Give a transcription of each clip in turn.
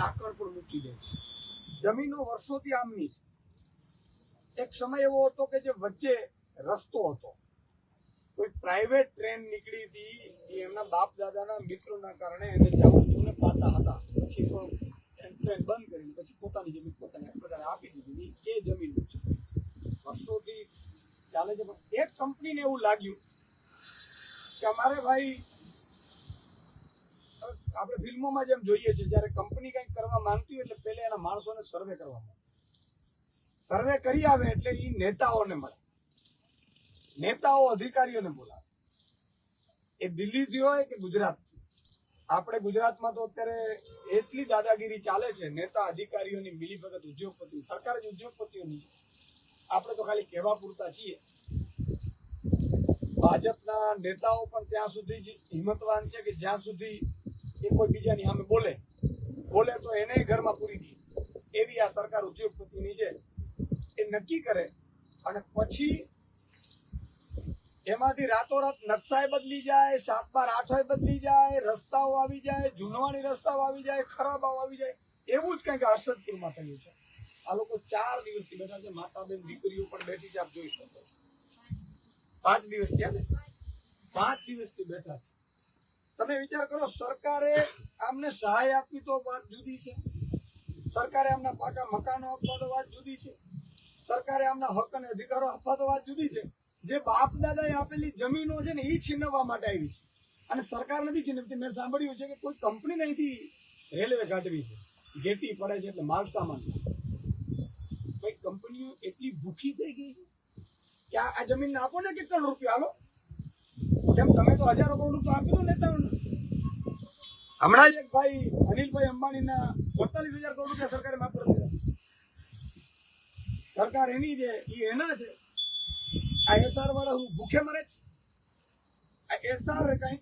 ડાકણ પણ મૂકી દે છે. જમીનો વર્ષોથી આમની છે. એક સમય એવો હતો કે જે વચ્ચે રસ્તો હતો, કોઈ પ્રાઇવેટ ટ્રેન નીકળી હતી, એમના બાપ દાદાના મિત્રોના કારણે એને જવું હતું ને પાતા હતા. પછી તો ટ્રેન બંધ કરીને પછી પોતાની જમીન પોતાને બધાને આપી દીધી. એ જમીન છે વર્ષોથી ચાલે છે. પણ એક કંપનીને એવું લાગ્યું કે અમારે ભાઈ, આપણે ફિલ્મોમાં જેમ જોઈએ છે, જ્યારે કંપની કંઈક કરવા માંગતી હોય એટલે પહેલા એના માણસોને સર્વે કરવા માંગે. સર્વે કરી આવે એટલે એ નેતાઓને મળે, નેતાઓ અધિકારીઓને બોલાવે. એ દિલ્હીથી હોય કે ગુજરાતથી. આપણે ગુજરાતમાં તો અત્યારે એટલી દાદાગીરી ચાલે છે, નેતા અધિકારીઓની મિલીભગત, ઉદ્યોગપતિ. સરકાર જ ઉદ્યોગપતિઓની છે, આપણે તો ખાલી કહેવા પૂરતા છીએ. ભાજપના નેતાઓ પણ ત્યાં સુધી જ હિંમતવાન છે કે જ્યાં સુધી એ કોઈ બીજાની સામે બોલે તો એને ઘરમાં પૂરી દે. એવી આ સરકાર ઉદ્યોગપતિની છે. એ નક્કી કરે અને પછી એમાંથી રાતોરાત નકશાએ બદલી જાય, 7/8 બદલી જાય, રસ્તાઓ આવી જાય, જૂનવાણી રસ્તાઓ આવી જાય, ખરાબાઓ આવી જાય. એવું જ કંઈક હર્ષદપુરમાં થયું છે. આ લોકો 4 દિવસથી બેઠા છે. માતા બેન દીકરીઓ પણ બેઠી છે, આપ જોઈ શકો. 5 દિવસ થયા ને, 5 દિવસથી બેઠા છે. તમે વિચાર કરો, સરકારે આમને સહાય આપવી તો વાત જુદી છે, સરકારે આમના પાકા મકાનો આપવા તો વાત જુદી છે, સરકારે આમના હક અને અધિકારો આપવા તો વાત જુદી છે. જે બાપ દાદાએ આપેલી જમીનો છે ને, એ છીનવવા માટે આવી છે. અને સરકાર નથી છીનવતી. મેં સાંભળ્યું છે કે કોઈ કંપની અહીંથી રેલવે કાઢવી છે, જેટી પડે છે એટલે માલ સામાન. કોઈ કંપનીઓ એટલી ભૂખી થઈ ગઈ છે કે આ જમીન આપો ને કેટલા રૂપિયા હાલો. કેમ તમે તો હજારો કરોડ તો આપી દો નેતાઓને. હમણાં જ એક ભાઈ અનિલભાઈ અંબાણીના 47,000 કરોડ રૂપિયા સરકારે માફ કરી દીધા. સરકાર એની છે, એ એના છે. આ એસઆર વાળા હું ભૂખે મરે છે. આ એસઆર કઈ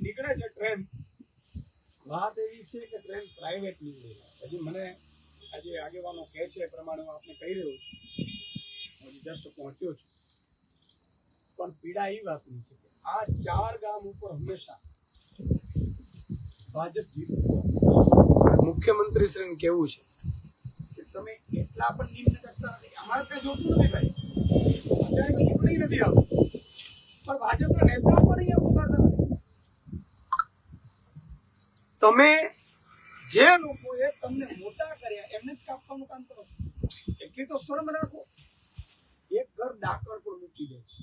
નીકળે છે ટ્રેન. વાત એવી છે કે ટ્રેન પ્રાઇવેટ નીકળે છે. હજી મને આજે આગેવાનો કહે છે એ પ્રમાણે હું આપને કહી રહ્યો છું. હજી જસ્ટ પહોંચ્યો છું. પણ પીડા એ વાતની છે કે આ 4 ગામ ઉપર હંમેશા ભાજપ જીત. મુખ્યમંત્રીશ્રીને કેવું છે કે તમે એટલા પણ નિમ્ન કક્ષા નથી. અમારે કઈ જોતું નથી ભાઈ, અત્યારે કોઈ ચૂંટણી નથી આવતી, પણ ભાજપના નેતાઓ પણ અહીંયા પુકારતા નથી. તમે જે લોકોએ તમને મોટા કર્યા એમને જ કાપવાનું કામ કરો. એટલી તો શરમ રાખો. એક ઘર ડાકણ પણ મૂકી દે છે.